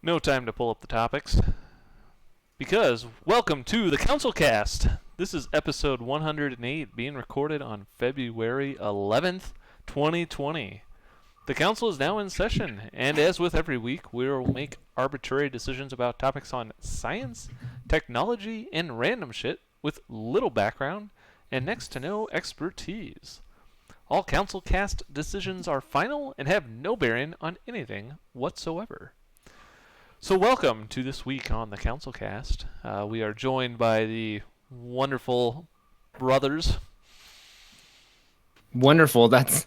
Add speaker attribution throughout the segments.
Speaker 1: No time to pull up the topics. Because, welcome to the CouncilCast. This is episode 108, being recorded on February 11th, 2020. The council is now in session, and as with every week, we will make arbitrary decisions about topics on science, technology, and random shit with little background and next to no expertise. All CouncilCast decisions are final and have no bearing on anything whatsoever. So welcome to this week on the CouncilCast. We are joined by the wonderful brothers.
Speaker 2: Wonderful. That's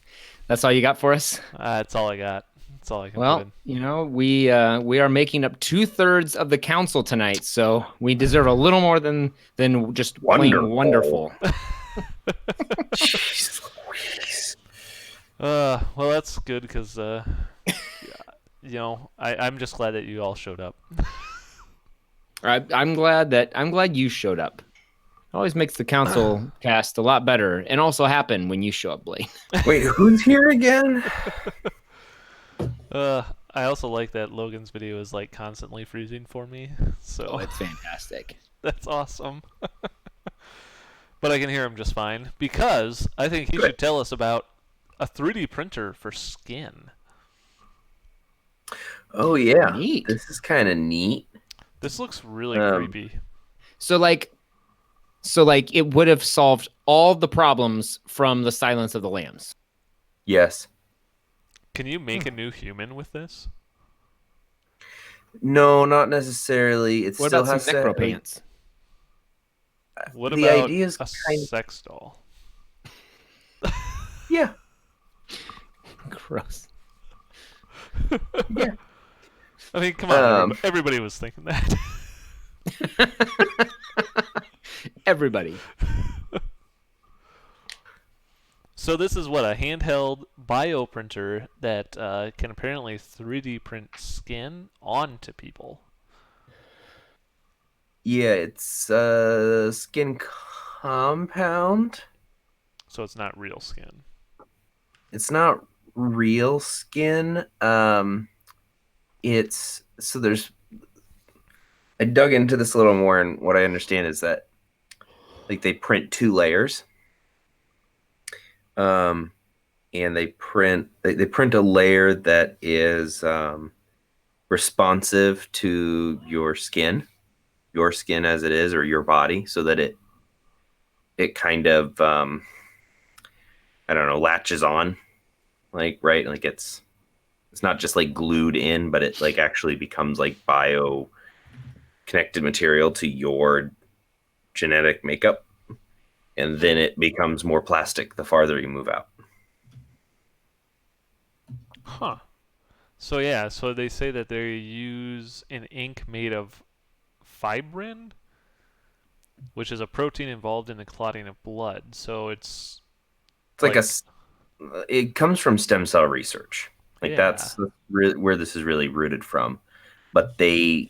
Speaker 2: all you got for us?
Speaker 1: That's all I got. That's all I can
Speaker 2: Well,
Speaker 1: put in.
Speaker 2: you know, we are making up 2/3 of the council tonight, so we deserve a little more than just plain wonderful.
Speaker 3: Jeez Louise.
Speaker 1: Well, that's good because, I'm just glad that you all showed up.
Speaker 2: I'm glad you showed up. It always makes the council cast a lot better, and also happen when you show up, Blake.
Speaker 3: Wait, who's here again?
Speaker 1: I also like that Logan's video is like constantly freezing for me. So
Speaker 2: Oh, it's fantastic.
Speaker 1: That's awesome. But I can hear him just fine because I think he should tell us about a 3D printer for skin.
Speaker 3: Oh yeah,
Speaker 2: Neat.
Speaker 3: This is kind of neat.
Speaker 1: This looks really creepy.
Speaker 2: So like it would have solved all the problems from the Silence of the Lambs.
Speaker 3: Yes.
Speaker 1: Can you make a new human with this?
Speaker 3: No, not necessarily. It
Speaker 2: What
Speaker 3: still
Speaker 2: about
Speaker 3: has
Speaker 2: some necropants?
Speaker 1: What
Speaker 3: the
Speaker 1: about
Speaker 3: idea is
Speaker 1: a
Speaker 3: kind
Speaker 1: sex doll?
Speaker 3: yeah.
Speaker 2: Gross.
Speaker 3: Yeah.
Speaker 1: I mean, come on, everybody was thinking that.
Speaker 2: Everybody.
Speaker 1: So this is what, a handheld bioprinter that can apparently 3D print skin onto people.
Speaker 3: Yeah, it's a skin compound.
Speaker 1: So it's not real skin.
Speaker 3: It's not real skin. It's so there's. I dug into this a little more, and what I understand is that, like, they print 2 layers. And they print a layer that is responsive to your skin as it is, or your body, so that it kind of I don't know, latches on, like, right, like it's not just like glued in, but it like actually becomes like bio connected material to your genetic makeup. And then it becomes more plastic the farther you move out.
Speaker 1: Huh. So yeah, so they say that they use an ink made of fibrin, which is a protein involved in the clotting of blood. So it's
Speaker 3: like it comes from stem cell research. Like,
Speaker 1: yeah.
Speaker 3: That's where this is really rooted from. But they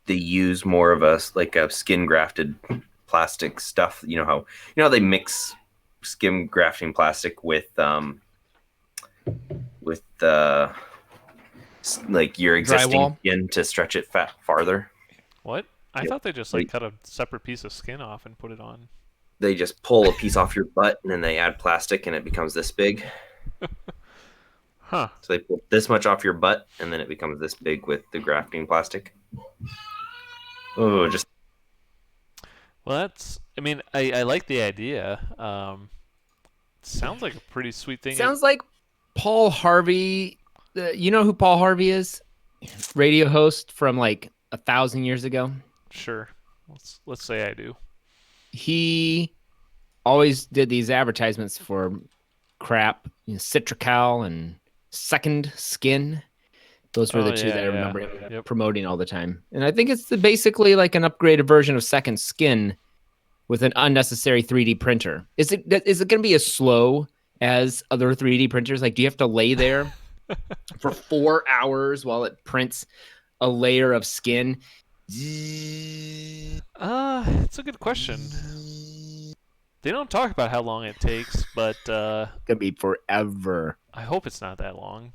Speaker 3: use more of a skin grafted plastic stuff. You know how they mix skin grafting plastic with like your existing
Speaker 2: Drywall?
Speaker 3: skin to stretch it farther.
Speaker 1: What? I thought they just cut a separate piece of skin off and put it on.
Speaker 3: They just pull a piece off your butt and then they add plastic and it becomes this big.
Speaker 1: Huh.
Speaker 3: So they pull this much off your butt and then it becomes this big with the grafting plastic. Oh, just.
Speaker 1: Well, I like the idea. Sounds like a pretty sweet thing.
Speaker 2: Sounds like Paul Harvey. You know who Paul Harvey is? Radio host from like 1,000 years ago.
Speaker 1: Sure. Let's say I do.
Speaker 2: He always did these advertisements for crap, Citrical and Second Skin. Those were the two that I remember him promoting all the time. And I think it's basically like an upgraded version of Second Skin with an unnecessary 3D printer. Is it going to be as slow as other 3D printers? Like, do you have to lay there for 4 hours while it prints a layer of skin?
Speaker 1: It's a good question. They don't talk about how long it takes, but
Speaker 2: It's gonna be forever.
Speaker 1: I hope it's not that long.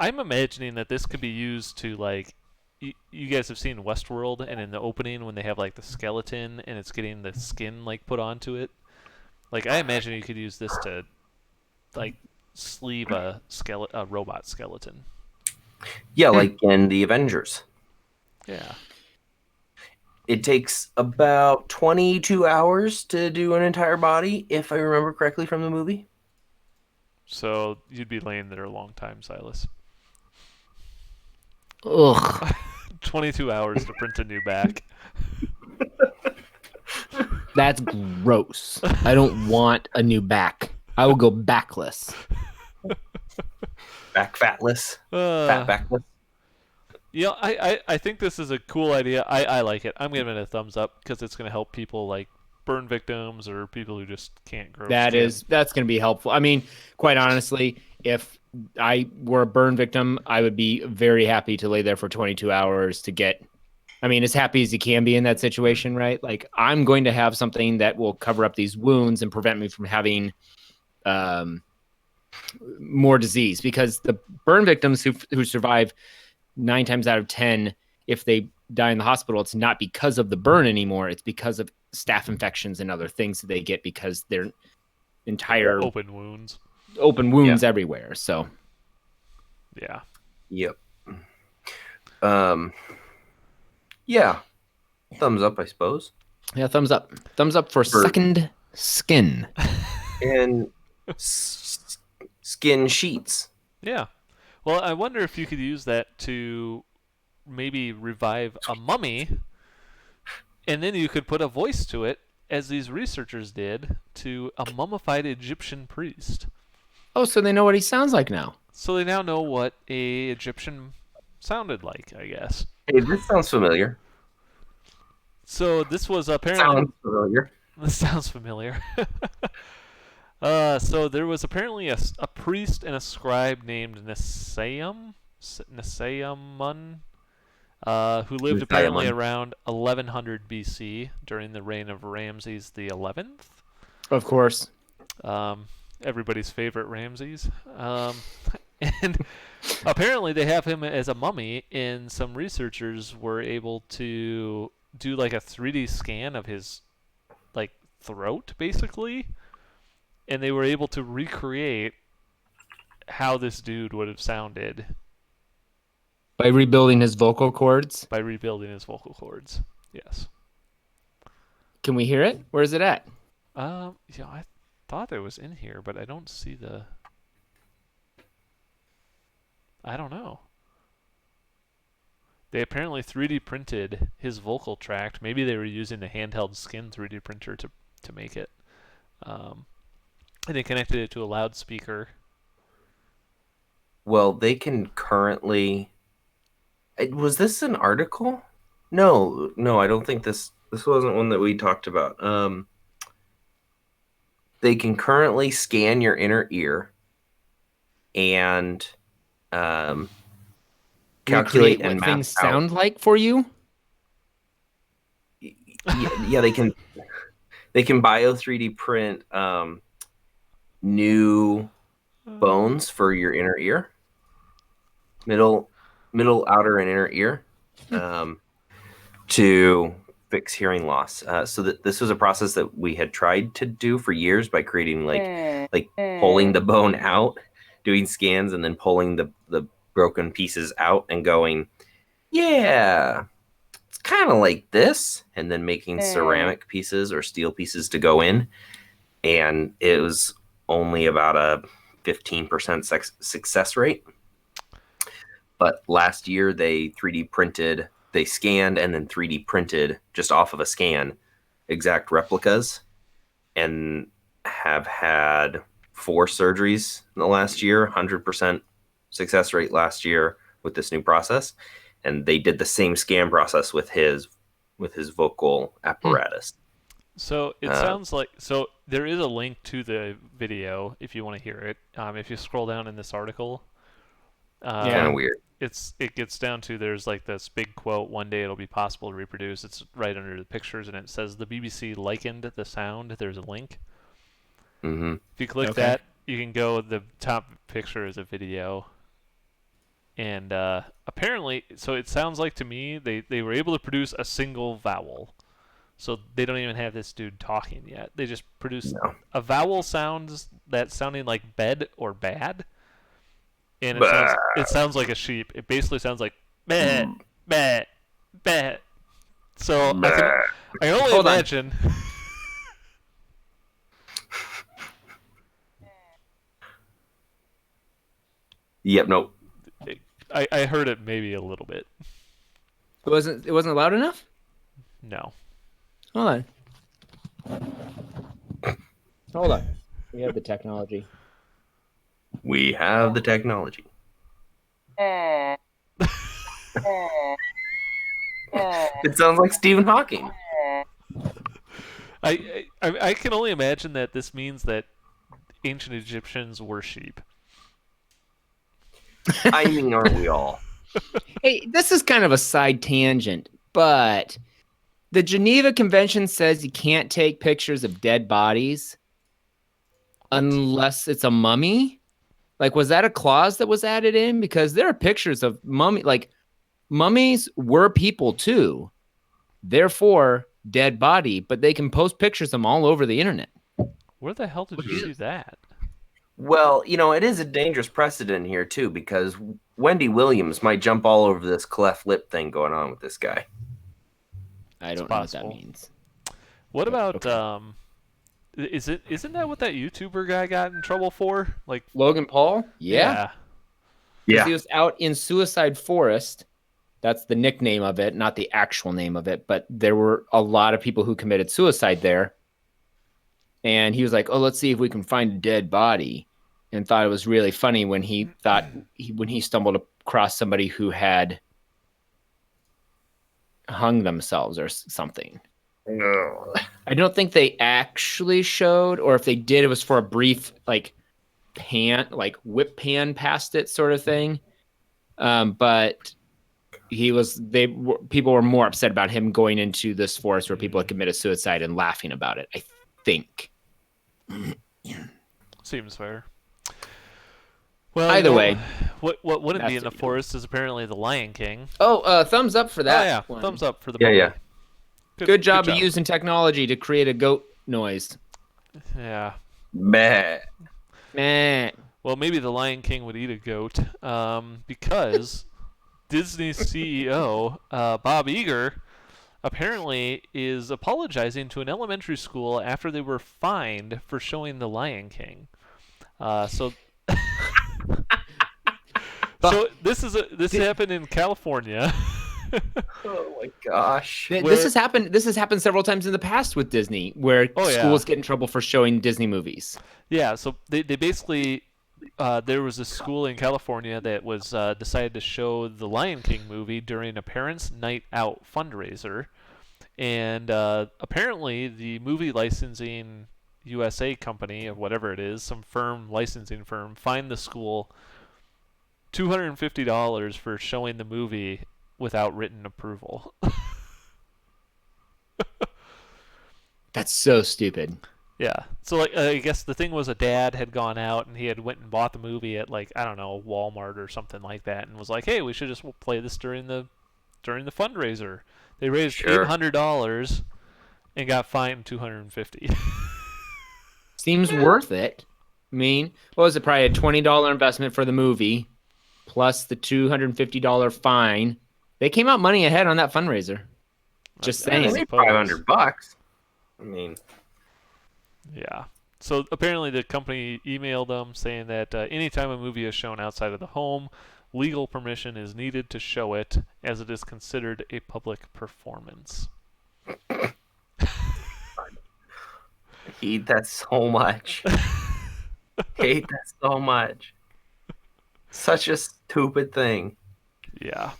Speaker 1: I'm imagining that this could be used to like. You guys have seen Westworld, and in the opening when they have like the skeleton and it's getting the skin like put onto it. Like I imagine you could use this to like sleeve a robot skeleton.
Speaker 3: Yeah, like in the Avengers.
Speaker 1: Yeah.
Speaker 3: It takes about 22 hours to do an entire body, if I remember correctly from the movie.
Speaker 1: So you'd be laying there a long time, Silas.
Speaker 2: Ugh.
Speaker 1: 22 hours to print a new back.
Speaker 2: That's gross. I don't want a new back. I will go backless.
Speaker 3: Back fatless. Fat backless.
Speaker 1: Yeah, I think this is a cool idea. I like it. I'm giving it a thumbs up because it's going to help people like burn victims or people who just can't grow skin.
Speaker 2: That's going to be helpful. I mean, quite honestly, if I were a burn victim, I would be very happy to lay there for 22 hours to get, I mean, as happy as you can be in that situation, right? Like, I'm going to have something that will cover up these wounds and prevent me from having more disease, because the burn victims who survive 9 times out of 10, if they die in the hospital, it's not because of the burn anymore. It's because of staph infections and other things that they get because they're entire
Speaker 1: open wounds
Speaker 2: everywhere. So,
Speaker 1: yeah.
Speaker 3: Yep. Yeah. Thumbs up, I suppose.
Speaker 2: Yeah, thumbs up. Thumbs up for second skin.
Speaker 3: And skin sheets.
Speaker 1: Yeah. Well, I wonder if you could use that to maybe revive a mummy, and then you could put a voice to it, as these researchers did to a mummified Egyptian priest.
Speaker 2: Oh, so they know what he sounds like now.
Speaker 1: So they now know what a Egyptian sounded like, I guess.
Speaker 3: Hey, this sounds familiar.
Speaker 1: So this was apparently...
Speaker 3: Sounds familiar.
Speaker 1: This sounds familiar. So there was apparently a priest and a scribe named Nesaymun, who lived apparently around 1100 BC during the reign of Ramses the 11th.
Speaker 2: Of course.
Speaker 1: Everybody's favorite Ramses. And apparently they have him as a mummy, and some researchers were able to do like a 3D scan of his like throat, basically. And they were able to recreate how this dude would have sounded.
Speaker 2: By rebuilding his vocal cords?
Speaker 1: By rebuilding his vocal cords, yes.
Speaker 2: Can we hear it? Where is it at?
Speaker 1: Yeah, I thought it was in here, but I don't see the... I don't know. They apparently 3D printed his vocal tract. Maybe they were using the handheld skin 3D printer to make it. And they connected it to a loudspeaker.
Speaker 3: Well, they can currently... Was this an article? No, I don't think this wasn't one that we talked about. They can currently scan your inner ear and calculate and
Speaker 2: what
Speaker 3: map
Speaker 2: things sound like for you.
Speaker 3: Yeah, they can. They can bio 3D print new bones for your inner ear, middle, outer, and inner ear, to fix hearing loss. So that this was a process that we had tried to do for years by creating like pulling the bone out, doing scans, and then pulling the broken pieces out and going, yeah, it's kind of like this, and then making ceramic pieces or steel pieces to go in. And it was only about a 15% success rate. But last year they scanned and then 3D printed just off of a scan exact replicas, and have had 4 surgeries in the last year, 100% success rate last year with this new process. And they did the same scan process with his vocal apparatus.
Speaker 1: So it sounds like, so there is a link to the video if you want to hear it. If you scroll down in this article,
Speaker 3: Kind of weird.
Speaker 1: It gets down to, there's like this big quote, "One day it'll be possible to reproduce." It's right under the pictures, and it says the BBC likened the sound. There's a link.
Speaker 3: Mm-hmm.
Speaker 1: If you click that, you can go. The top picture is a video. And apparently, so it sounds like to me they were able to produce a single vowel. So they don't even have this dude talking yet. They just produced a vowel sounds that sounding like bed or bad. And it sounds like a sheep. It basically sounds like meh, meh, meh. So I can only imagine.
Speaker 3: Yep, nope.
Speaker 1: I heard it maybe a little bit.
Speaker 2: It wasn't loud enough?
Speaker 1: No.
Speaker 2: Hold on. We have the technology.
Speaker 3: We have the technology. It sounds like Stephen Hawking.
Speaker 1: I can only imagine that this means that ancient Egyptians were sheep.
Speaker 3: I mean, aren't we all?
Speaker 2: Hey, this is kind of a side tangent, but the Geneva Convention says you can't take pictures of dead bodies unless it's a mummy. Like, was that a clause that was added in? Because there are pictures of mummies were people too. Therefore, dead body, but they can post pictures of them all over the internet.
Speaker 1: Where the hell did you see that?
Speaker 3: Well, it is a dangerous precedent here too, because Wendy Williams might jump all over this cleft lip thing going on with this guy.
Speaker 2: I don't know what that means.
Speaker 1: What about isn't that what that YouTuber guy got in trouble for? Like
Speaker 2: Logan Paul? Yeah. He was out in Suicide Forest. That's the nickname of it, not the actual name of it. But there were a lot of people who committed suicide there. And he was like, "Oh, let's see if we can find a dead body," and thought it was really funny when he stumbled across somebody who had hung themselves or something.
Speaker 3: No.
Speaker 2: I don't think they actually showed, or if they did, it was for a brief whip pan past it sort of thing. But people were more upset about him going into this forest where people had committed suicide and laughing about it, I think.
Speaker 1: Seems fair. Well,
Speaker 2: either way,
Speaker 1: what wouldn't be in the forest is apparently the Lion King.
Speaker 2: Oh, thumbs up for that.
Speaker 1: Oh, yeah,
Speaker 2: one.
Speaker 1: Thumbs up for the movie.
Speaker 3: Yeah.
Speaker 2: Good job of using technology to create a goat noise.
Speaker 1: Yeah.
Speaker 3: Meh.
Speaker 1: Well, maybe the Lion King would eat a goat, because Disney's CEO Bob Iger apparently is apologizing to an elementary school after they were fined for showing the Lion King. So this happened in California.
Speaker 3: Oh my gosh!
Speaker 2: This has happened several times in the past with Disney, where schools get in trouble for showing Disney movies.
Speaker 1: Yeah, so they basically there was a school in California that was decided to show the Lion King movie during a Parents' Night Out fundraiser, and apparently the movie licensing USA company or whatever it is, some licensing firm, fined the school $250 for showing the movie without written approval.
Speaker 2: That's so stupid.
Speaker 1: Yeah. So I guess the thing was a dad had gone out and he had went and bought the movie at Walmart or something like that, and was like, "Hey, we should just play this during the fundraiser." They raised $800 and got fined $250.
Speaker 2: Seems worth it. I mean, what was it? Probably a $20 investment for the movie, plus the $250 fine. They came out money ahead on that fundraiser. Just saying.
Speaker 3: $500. I mean,
Speaker 1: yeah. So apparently the company emailed them saying that anytime a movie is shown outside of the home, legal permission is needed to show it, as it is considered a public performance.
Speaker 3: I hate that so much. Hate that so much. Such a stupid thing.
Speaker 1: Yeah.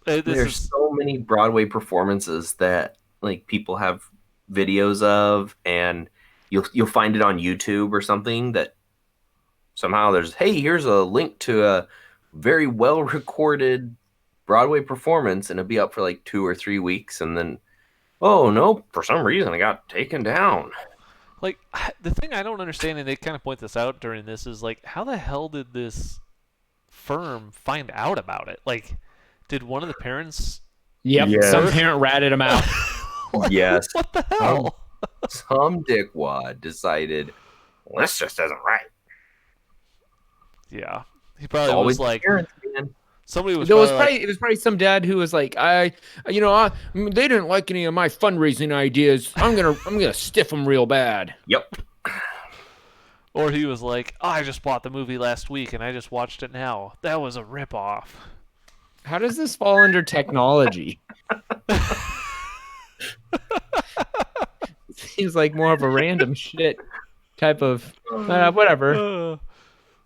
Speaker 3: There's so many Broadway performances that people have videos of, and you'll find it on YouTube or something that somehow here's a link to a very well recorded Broadway performance, and it'll be up for 2 or 3 weeks, and then oh no, for some reason it got taken down.
Speaker 1: The thing I don't understand, and they kind of point this out during this, is how the hell did this firm find out about it? Like, did one of the parents?
Speaker 2: Yep,
Speaker 3: Yeah.
Speaker 2: some parent ratted him out.
Speaker 1: Like,
Speaker 3: Yes.
Speaker 1: What the hell?
Speaker 3: Some dickwad decided, well, this just isn't right.
Speaker 1: Yeah, he probably
Speaker 3: Always
Speaker 1: was like,
Speaker 3: parents, man.
Speaker 1: somebody was
Speaker 2: It was
Speaker 1: probably
Speaker 2: probably it was probably some dad who was like, they didn't like any of my fundraising ideas. I'm gonna stiff them real bad.
Speaker 3: Yep.
Speaker 1: or he was like, oh, I just bought the movie last week and I just watched it now. That was a ripoff.
Speaker 2: How does this fall under technology? Seems like more of a random shit type of whatever.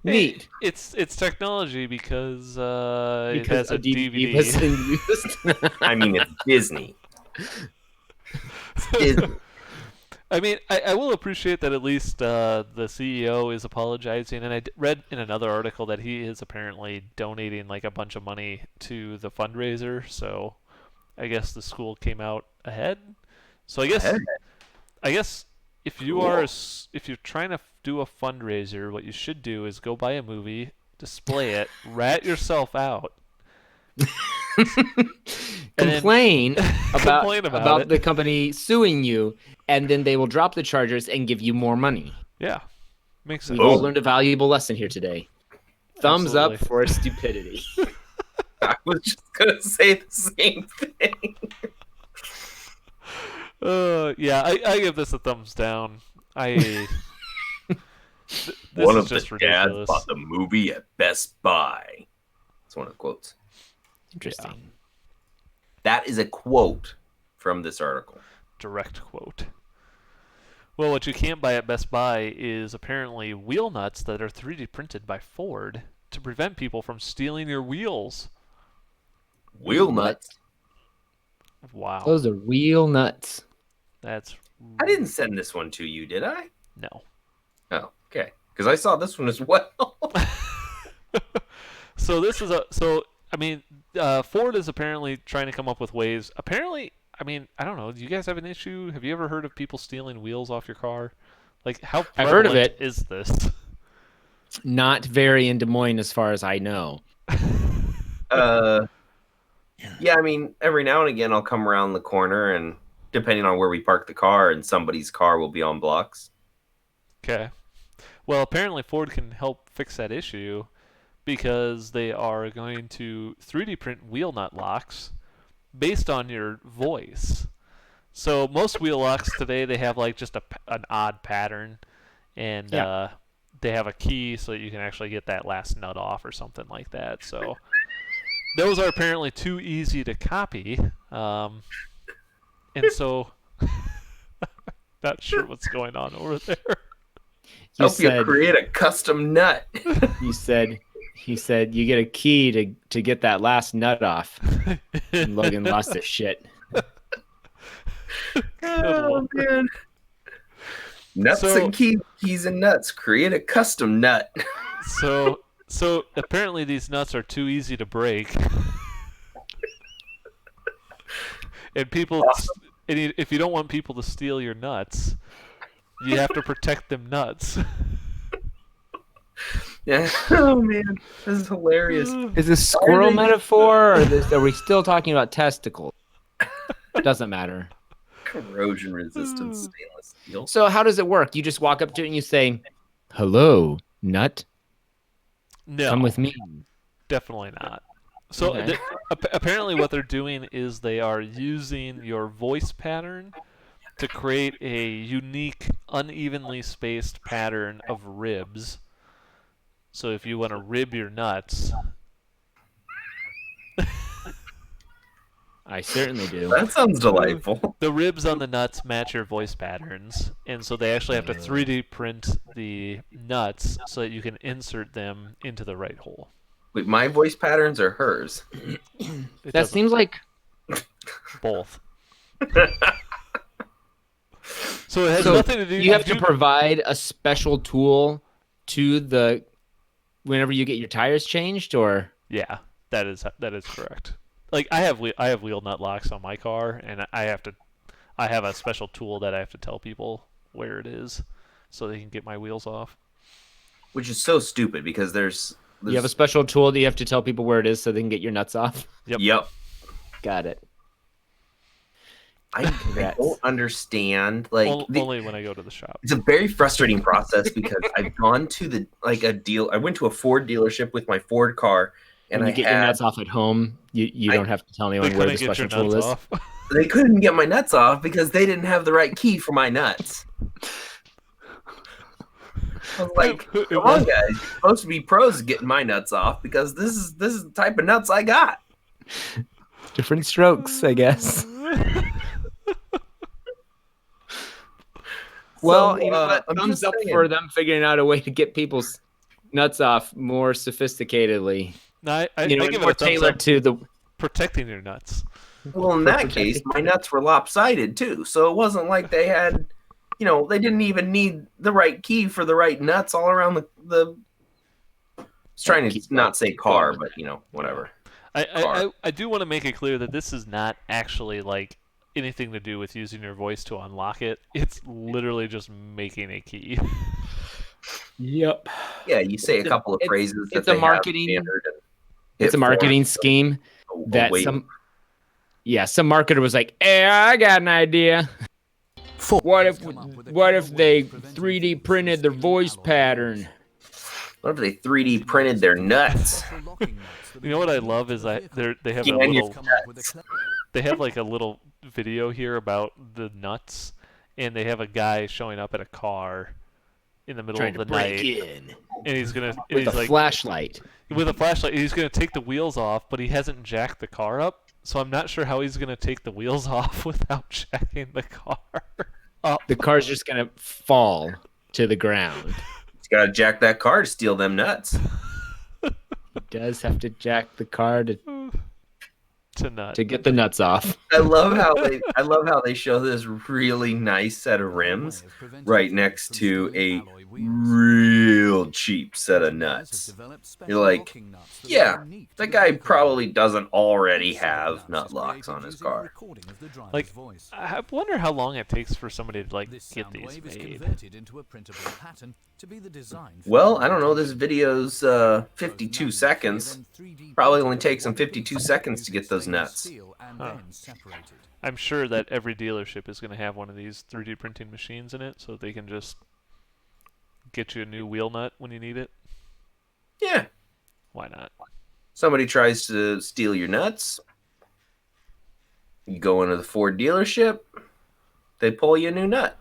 Speaker 2: Neat.
Speaker 1: It's technology because it has a
Speaker 2: DVD
Speaker 1: DVD.
Speaker 2: was being used.
Speaker 3: I mean, it's Disney. Disney.
Speaker 1: I mean, I will appreciate that at least the CEO is apologizing, and I read in another article that he is apparently donating like a bunch of money to the fundraiser. So, I guess the school came out ahead. So I guess if you're trying to do a fundraiser, what you should do is go buy a movie, display it, rat yourself out.
Speaker 2: Complain about
Speaker 1: it.
Speaker 2: the company suing you, and then they will drop the charges and give you more money.
Speaker 1: Yeah, makes sense.
Speaker 2: We've all learned a valuable lesson here today. Thumbs
Speaker 1: Absolutely.
Speaker 2: up for stupidity.
Speaker 3: I was just gonna say the same thing.
Speaker 1: Yeah, I give this a thumbs down. This
Speaker 3: One
Speaker 1: is
Speaker 3: of
Speaker 1: just
Speaker 3: the
Speaker 1: ridiculous.
Speaker 3: dads bought the movie at Best Buy. That's one of the quotes.
Speaker 2: Interesting.
Speaker 3: That is a quote from this article.
Speaker 1: Direct quote. Well, what you can't buy at Best Buy is apparently wheel nuts that are 3D printed by Ford to prevent people from stealing your wheels.
Speaker 3: Wheel nuts.
Speaker 1: Wow.
Speaker 2: Those are wheel nuts.
Speaker 1: That's
Speaker 3: I didn't send this one to you, did I?
Speaker 1: no.
Speaker 3: Oh, okay. Because I saw this one as well.
Speaker 1: So Ford is apparently trying to come up with ways. Apparently, I don't know. Do you guys have an issue? Have you ever heard of people stealing wheels off your car? Like, how
Speaker 2: I've heard of
Speaker 1: prevalent
Speaker 2: it.
Speaker 1: is this?
Speaker 2: Not very in Des Moines, as far as I know.
Speaker 3: Yeah, I mean, every now and again I'll come around the corner and depending on where we park the car and somebody's car will be on blocks.
Speaker 1: Okay. Well, apparently Ford can help fix that issue because they are going to 3D print wheel nut locks based on your voice. So most wheel locks today, they have like just an odd pattern, and they have a key so that you can actually get that last nut off or something like that. So those are apparently too easy to copy, and so not sure what's going on over there.
Speaker 3: Help you create a custom nut.
Speaker 2: He said you get a key to get that last nut off. And Logan lost his shit.
Speaker 3: Oh man. Nuts and keys and nuts. Create a custom nut.
Speaker 1: So apparently these nuts are too easy to break. And if you don't want people to steal your nuts, you have to protect them nuts.
Speaker 3: Yeah. Oh man, this is hilarious.
Speaker 2: Is this squirrel metaphor, or are we still talking about testicles? Doesn't matter.
Speaker 3: Corrosion resistant stainless steel.
Speaker 2: So how does it work? You just walk up to it and you say, "Hello, nut.
Speaker 1: No,
Speaker 2: Come with me."
Speaker 1: definitely not. So
Speaker 2: Okay.
Speaker 1: apparently what they're doing is they are using your voice pattern to create a unique, unevenly spaced pattern of ribs. So if you want to rib your nuts,
Speaker 2: I certainly do.
Speaker 3: That sounds delightful.
Speaker 1: the ribs on the nuts match your voice patterns, and so they actually have to 3D print the nuts so that you can insert them into the right hole.
Speaker 3: Wait, my voice patterns are hers.
Speaker 2: That seems like
Speaker 1: both. So it has nothing to do.
Speaker 2: You have to provide a special tool to whenever you get your tires changed, or
Speaker 1: Yeah, that is correct. Like I have wheel nut locks on my car, and I have a special tool that I have to tell people where it is, so they can get my wheels off.
Speaker 3: Which is so stupid because there's
Speaker 2: You have a special tool that you have to tell people where it is so they can get your nuts off.
Speaker 3: Yep.
Speaker 2: Got it.
Speaker 3: I don't understand. Like
Speaker 1: only when I go to the shop.
Speaker 3: It's a very frustrating process because I've gone to I went to a Ford dealership with my Ford car, and
Speaker 2: when you get your nuts off at home, you don't have to tell anyone where the special tool is.
Speaker 3: They couldn't get my nuts off because they didn't have the right key for my nuts. I was like, come on, guys. You're supposed to be pros at getting my nuts off because this is the type of nuts I got.
Speaker 2: Different strokes, I guess. Well, thumbs up for them figuring out a way to get people's nuts off more sophisticatedly.
Speaker 1: No, I give it
Speaker 2: more tailored to the
Speaker 1: protecting your nuts.
Speaker 3: Well, in that case, my nuts were lopsided too, so it wasn't like they had, they didn't even need the right key for the right nuts all around the. I was trying to not say car, but whatever.
Speaker 1: I do want to make it clear that this is not actually like anything to do with using your voice to unlock it. It's literally just making a key.
Speaker 2: Yep.
Speaker 3: Yeah, you say a couple of phrases.
Speaker 2: It's a marketing. It's a marketing scheme that some marketer was like, "Hey, I got an idea. What if they 3D printed their voice pattern?
Speaker 3: What if they 3D printed their nuts?"
Speaker 1: You know what I love is they have they have like a little video here about the nuts, and they have a guy showing up at a car in the middle of the night, and he's with
Speaker 2: a flashlight.
Speaker 1: With a flashlight, he's gonna take the wheels off, but he hasn't jacked the car up, so I'm not sure how he's gonna take the wheels off without jacking the car up.
Speaker 2: The car's just gonna fall to the ground.
Speaker 3: He's gotta jack that car to steal them nuts.
Speaker 2: He does have to jack the car to get the nuts off.
Speaker 3: I love how they show this really nice set of rims right next to a real cheap set of nuts. You're like, yeah, that guy probably doesn't already have nut locks on his car.
Speaker 1: Like, I wonder how long it takes for somebody to get these made.
Speaker 3: Well, I don't know. This video's 52 seconds. Probably only takes them 52 seconds to get those nuts.
Speaker 1: Huh. I'm sure that every dealership is going to have one of these 3D printing machines in it, so they can just get you a new wheel nut when you need it.
Speaker 3: Yeah.
Speaker 1: Why not?
Speaker 3: Somebody tries to steal your nuts. You go into the Ford dealership. They pull you a new nut.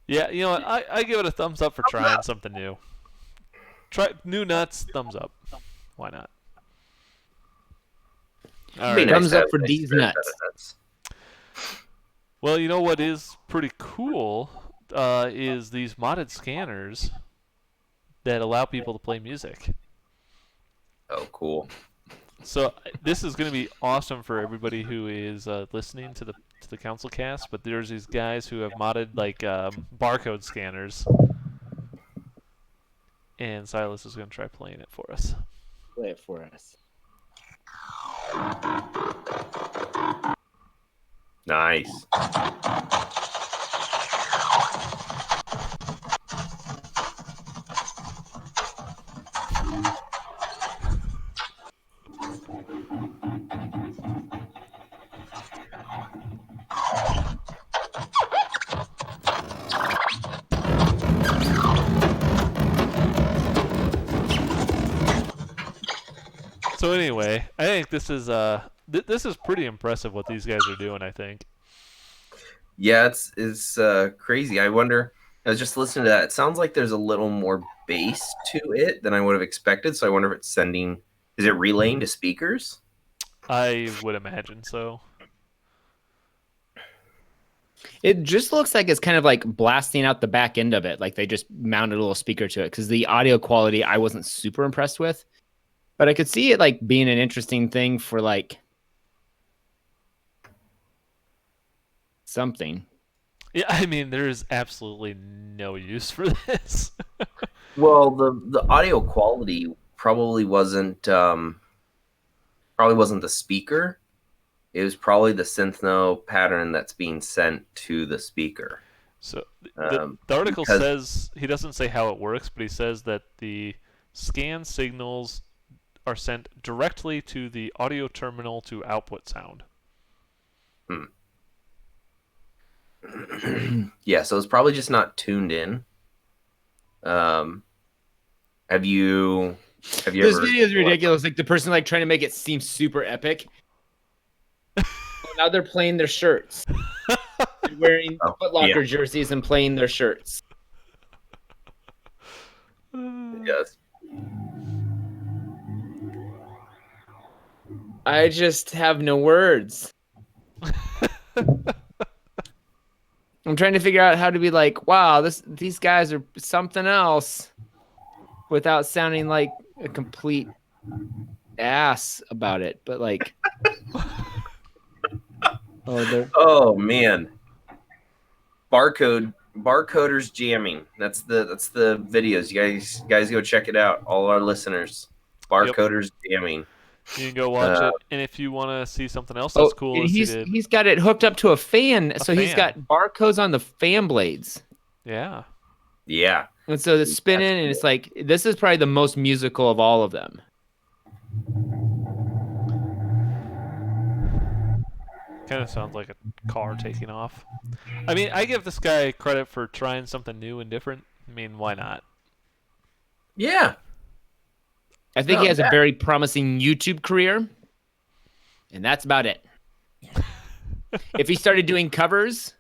Speaker 1: Yeah, you know what? I give it a thumbs up for trying something new. Try new nuts, thumbs up. Why not?
Speaker 2: All right. Thumbs up for these nuts.
Speaker 1: Well, you know what is pretty cool is these modded scanners that allow people to play music.
Speaker 3: Oh, cool.
Speaker 1: So this is going to be awesome for everybody who is listening to the CouncilCast, but there's these guys who have modded like barcode scanners. And Silas is going to try playing it for us.
Speaker 2: Play it for us.
Speaker 3: Nice.
Speaker 1: So anyway, I think this is this is pretty impressive what these guys are doing, I think.
Speaker 3: Yeah, it's crazy. I wonder, I was just listening to that. It sounds like there's a little more bass to it than I would have expected. So I wonder if it's is it relaying to speakers?
Speaker 1: I would imagine so.
Speaker 2: It just looks like it's kind of like blasting out the back end of it. Like they just mounted a little speaker to it, because the audio quality I wasn't super impressed with. But I could see it like being an interesting thing for like something.
Speaker 1: Yeah, I mean, there is absolutely no use for this.
Speaker 3: Well, the audio quality probably wasn't the speaker. It was probably the synth pattern that's being sent to the speaker.
Speaker 1: So the article says, he doesn't say how it works, but he says that the scan signals are sent directly to the audio terminal to output sound.
Speaker 3: Yeah, so it's probably just not tuned in. Have you
Speaker 2: this video is ridiculous. Like the person like trying to make it seem super epic. Now they're playing their shirts. They're wearing Foot Locker jerseys and playing their shirts.
Speaker 3: Yes.
Speaker 2: I just have no words. I'm trying to figure out how to be like, wow, these guys are something else, without sounding like a complete ass about it. But like,
Speaker 3: oh man, barcoders jamming. That's the videos. You guys go check it out. All our listeners, barcoders jamming.
Speaker 1: You can go watch it, and if you want to see something else that's cool,
Speaker 2: he's got it hooked up to a fan, he's got barcodes on the fan blades.
Speaker 1: Yeah.
Speaker 2: And so it's spinning, and it's like, this is probably the most musical of all of them.
Speaker 1: Kind of sounds like a car taking off. I mean, I give this guy credit for trying something new and different. I mean, why not?
Speaker 3: Yeah.
Speaker 2: I think he has a very promising YouTube career, and that's about it. If he started doing covers...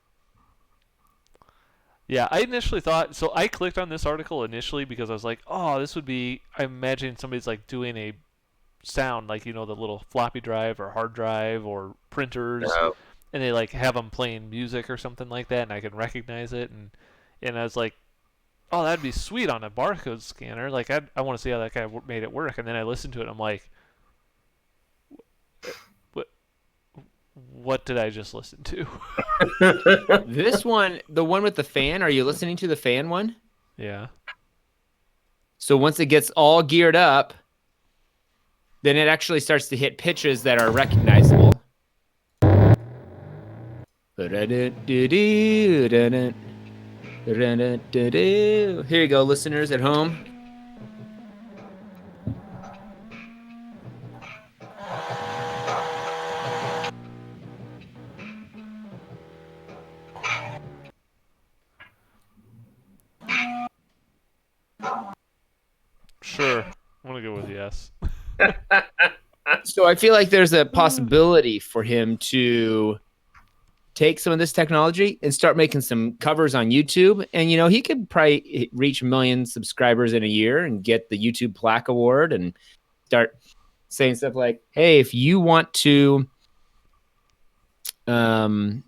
Speaker 1: Yeah, I initially thought... So I clicked on this article initially because I was like, oh, this would be... I imagine somebody's like doing a sound, like, you know, the little floppy drive or hard drive or printers, and they like have them playing music or something like that, and I can recognize it, and I was like, oh, that'd be sweet on a barcode scanner. Like, I want to see how that guy made it work. And then I listened to it, and I'm like, what did I just listen to?
Speaker 2: This one, the one with the fan, are you listening to the fan one?
Speaker 1: Yeah.
Speaker 2: So once it gets all geared up, then it actually starts to hit pitches that are recognizable. Here you go, listeners at home.
Speaker 1: Sure. I'm going to go with yes.
Speaker 2: So I feel like there's a possibility for him to take some of this technology and start making some covers on YouTube. And, you know, he could probably reach 1 million subscribers in a year and get the YouTube Plaque Award and start saying stuff like, hey, if you want to, you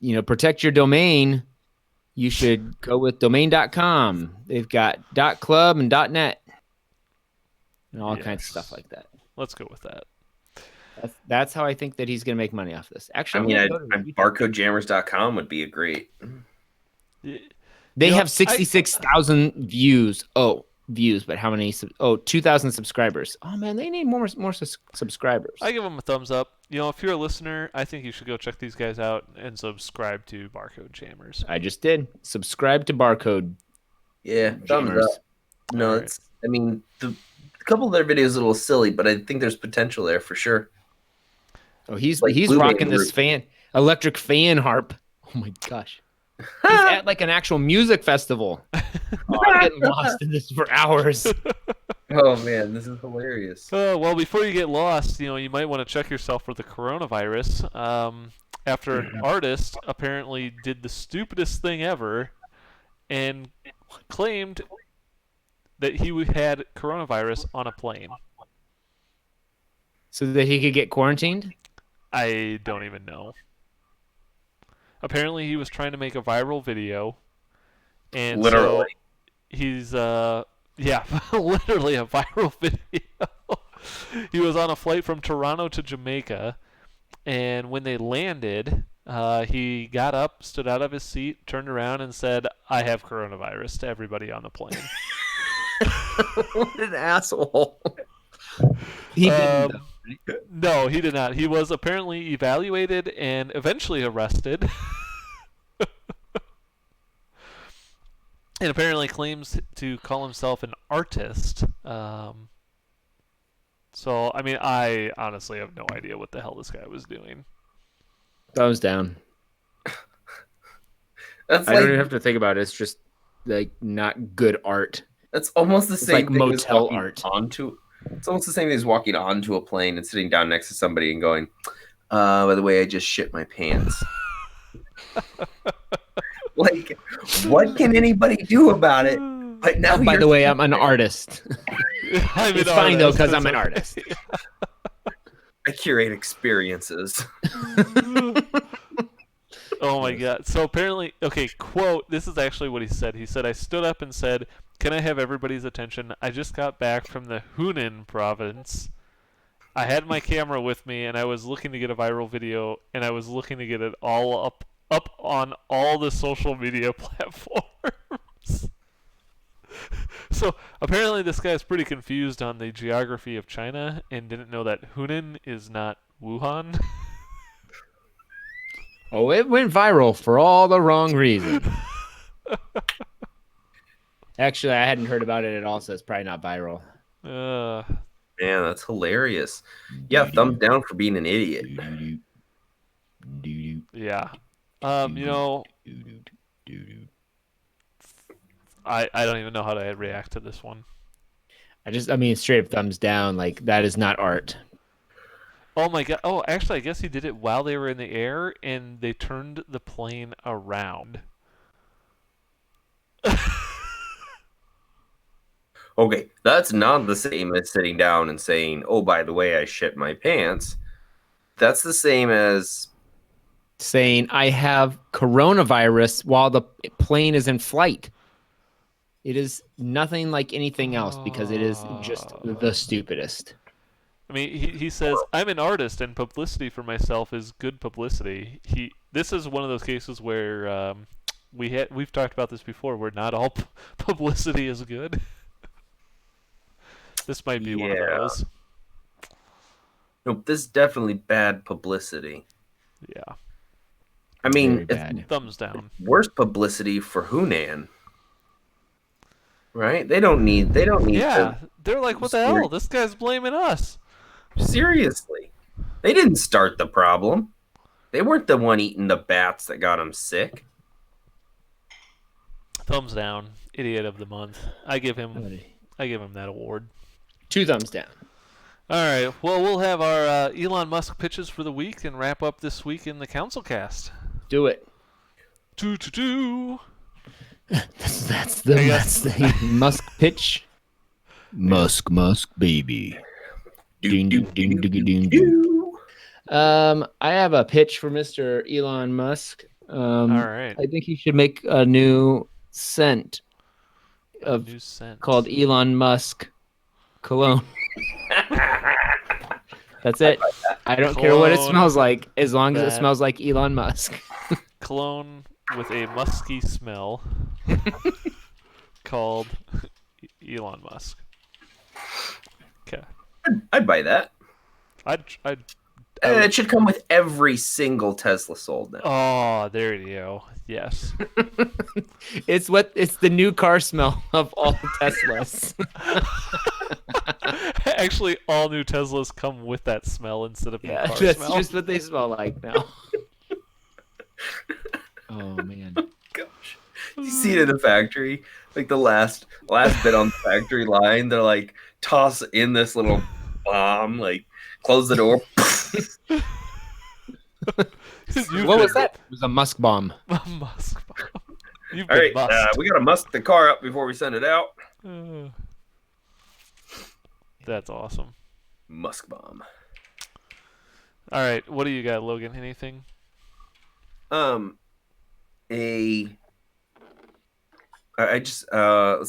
Speaker 2: know, protect your domain, you should go with domain.com. They've got .club and .net and all kinds of stuff like that.
Speaker 1: Let's go with that.
Speaker 2: That's how I think that he's going to make money off this. Actually,
Speaker 3: barcodejammers.com would be a great.
Speaker 2: They have 66,000 views. Views, but how many? 2,000 subscribers. Oh man, they need more subscribers.
Speaker 1: I give them a thumbs up. You know, if you're a listener, I think you should go check these guys out and subscribe to Barcode Jammers.
Speaker 2: I just did. Subscribe to Barcode.
Speaker 3: Yeah, thumbs up. No, right. I mean, a couple of their videos are a little silly, but I think there's potential there for sure.
Speaker 2: Oh, he's rocking this electric fan harp. Oh my gosh. He's at like an actual music festival. I'm getting lost in this for hours.
Speaker 3: Oh man, this is hilarious.
Speaker 1: Well, before you get lost, you know, you might want to check yourself for the coronavirus. After an artist apparently did the stupidest thing ever and claimed that he had coronavirus on a plane.
Speaker 2: So that he could get quarantined?
Speaker 1: I don't even know. Apparently, he was trying to make a viral video, and
Speaker 3: literally,
Speaker 1: so he's literally a viral video. He was on a flight from Toronto to Jamaica, and when they landed, he got up, stood out of his seat, turned around, and said, "I have coronavirus" to everybody on the plane.
Speaker 2: What an asshole! He didn't.
Speaker 1: No, he did not. He was apparently evaluated and eventually arrested. and apparently claims to call himself an artist. So, I mean, I honestly have no idea what the hell this guy was doing.
Speaker 2: Thumbs down. I don't even have to think about it. It's just like not good art.
Speaker 3: That's almost the same
Speaker 2: thing motel as art.
Speaker 3: It's almost the same thing as walking onto a plane and sitting down next to somebody and going, by the way, I just shit my pants. Like, what can anybody do about it? But now,
Speaker 2: by the way, I'm an artist. It's fine though, because I'm an artist.
Speaker 3: I curate experiences.
Speaker 1: Oh my god. So apparently, okay, quote, this is actually what he said. He said, I stood up and said, can I have everybody's attention? I just got back from the Hunan province. I had my camera with me, and I was looking to get a viral video, and I was looking to get it all up on all the social media platforms. So apparently this guy's pretty confused on the geography of China and didn't know that Hunan is not Wuhan.
Speaker 2: Oh, it went viral for all the wrong reasons. Actually, I hadn't heard about it at all, so it's probably not viral.
Speaker 3: Man, that's hilarious. Yeah, thumbs down for being an idiot.
Speaker 1: Yeah. You know, I don't even know how to react to this one.
Speaker 2: I mean, straight up thumbs down. Like, that is not art.
Speaker 1: Oh my god. Oh, actually, I guess he did it while they were in the air, and they turned the plane around.
Speaker 3: Okay, that's not the same as sitting down and saying, oh, by the way, I shit my pants. That's the same as
Speaker 2: saying I have coronavirus while the plane is in flight. It is nothing like anything else because it is just the stupidest.
Speaker 1: I mean, he says, I'm an artist and publicity for myself is good publicity. This is one of those cases where we've talked about this before, where not all publicity is good. This might be one of those.
Speaker 3: Nope, this is definitely bad publicity.
Speaker 1: Yeah.
Speaker 3: I mean,
Speaker 1: thumbs down.
Speaker 3: Worse publicity for Hunan. Right? They don't need
Speaker 1: Yeah, they're like, what the hell? This guy's blaming us.
Speaker 3: Seriously. They didn't start the problem. They weren't the one eating the bats that got him sick.
Speaker 1: Thumbs down. Idiot of the month. I give him that award.
Speaker 2: 2 thumbs down.
Speaker 1: All right. Well, we'll have our Elon Musk pitches for the week and wrap up this week in the CouncilCast.
Speaker 2: Do it. That's the Musk pitch. Musk, baby. I have a pitch for Mr. Elon Musk.
Speaker 1: All right.
Speaker 2: I think he should make a new scent called Elon Musk cologne. That's it. I don't care what it smells like, as long as it smells like Elon Musk.
Speaker 1: Cologne with a musky smell called Elon Musk. Okay.
Speaker 3: I'd buy that. It should come with every single Tesla sold now.
Speaker 1: Oh, there you go. Yes.
Speaker 2: It's the new car smell of all Teslas.
Speaker 1: Actually, all new Teslas come with that smell instead of new car
Speaker 2: that's
Speaker 1: smell.
Speaker 2: Just what they smell like now. Oh man.
Speaker 3: Gosh. You see it in the factory, like the last bit on the factory line, they're like toss in this little bomb, like close the door.
Speaker 2: What was that? It was a Musk bomb.
Speaker 1: A Musk bomb.
Speaker 3: All right, we gotta musk the car up before we send it out.
Speaker 1: That's awesome.
Speaker 3: Musk bomb.
Speaker 1: All right, what do you got, Logan? Anything?
Speaker 3: Let's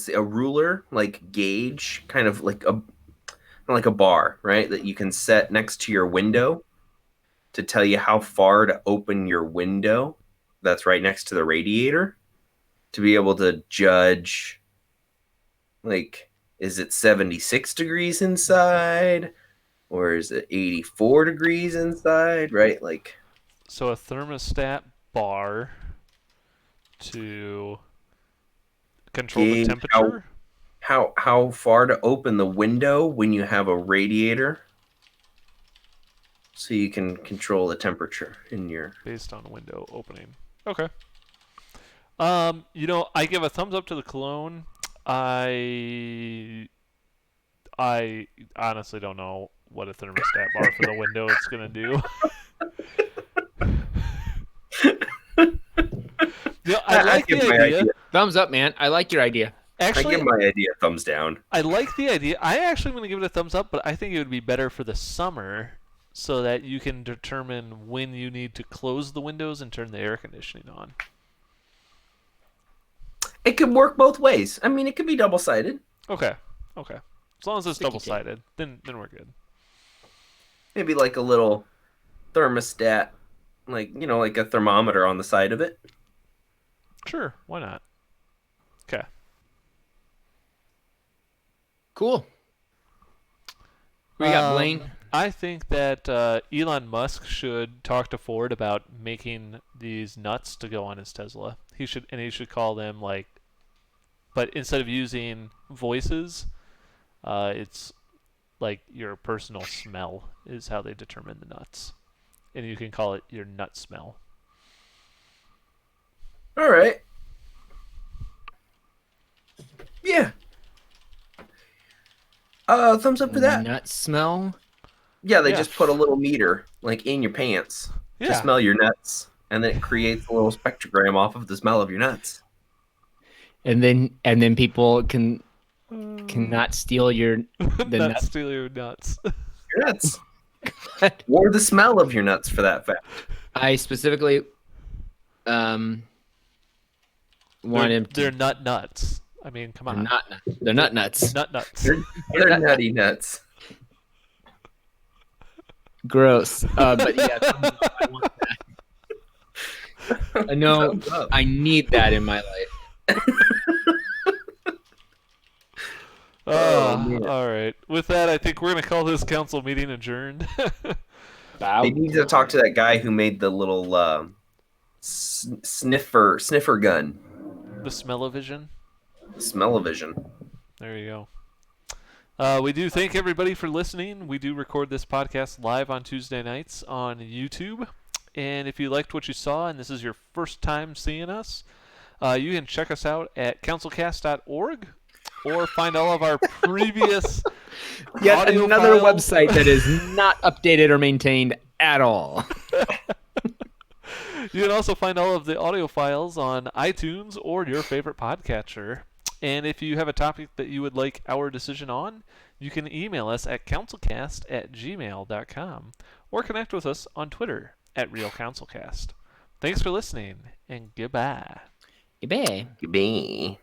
Speaker 3: see, a ruler, like gauge, kind of like a bar, right? That you can set next to your window to tell you how far to open your window. That's right next to the radiator, to be able to judge, like, is it 76 degrees inside or is it 84 degrees inside, right? Like,
Speaker 1: so a thermostat bar to Control the temperature?
Speaker 3: How far to open the window when you have a radiator, so you can control the temperature in your...
Speaker 1: Based on window opening. Okay. I give a thumbs up to the cologne. I honestly don't know what a thermostat bar for the window is gonna do. I like the idea.
Speaker 2: Thumbs up, man. I like your idea.
Speaker 1: Actually,
Speaker 3: I give my idea a thumbs down.
Speaker 1: I like the idea. I actually want to give it a thumbs up, but I think it would be better for the summer so that you can determine when you need to close the windows and turn the air conditioning on.
Speaker 3: It could work both ways. I mean, it could be double-sided.
Speaker 1: Okay. As long as it's double-sided, then we're good.
Speaker 3: Maybe like a little thermostat, like a thermometer on the side of it.
Speaker 1: Sure, why not? Okay.
Speaker 2: Cool. We got Blaine.
Speaker 1: I think that Elon Musk should talk to Ford about making these nuts to go on his Tesla. He should call them but instead of using voices, it's like your personal smell is how they determine the nuts, and you can call it your nut smell.
Speaker 3: All right. Yeah. Thumbs up for that.
Speaker 2: Nut smell?
Speaker 3: Yeah, they just put a little meter in your pants to smell your nuts, and then it creates a little spectrogram off of the smell of your nuts.
Speaker 2: And then people cannot steal your nuts.
Speaker 1: Steal your nuts.
Speaker 3: Your nuts. Or the smell of your nuts, for that fact.
Speaker 2: I specifically want him to...
Speaker 1: They're nut nuts. I mean, come on.
Speaker 2: They're nut nuts.
Speaker 1: Nut nuts.
Speaker 3: They're nutty nuts.
Speaker 2: Gross. But yeah, I want that. I know. I need that in my life.
Speaker 1: All right. With that, I think we're going to call this council meeting adjourned.
Speaker 3: They need to talk to that guy who made the little sniffer gun.
Speaker 1: The smell-o-vision?
Speaker 3: Smell-o-vision.
Speaker 1: There you go. We do thank everybody for listening. We do record this podcast live on Tuesday nights on YouTube. And if you liked what you saw and this is your first time seeing us, you can check us out at councilcast.org or find all of our previous
Speaker 2: yet
Speaker 1: audio
Speaker 2: another
Speaker 1: files.
Speaker 2: Website that is not updated or maintained at all.
Speaker 1: You can also find all of the audio files on iTunes or your favorite podcatcher. And if you have a topic that you would like our decision on, you can email us at councilcast@gmail.com or connect with us on Twitter at RealCouncilCast. Thanks for listening, and goodbye.
Speaker 2: Goodbye.
Speaker 3: Goodbye.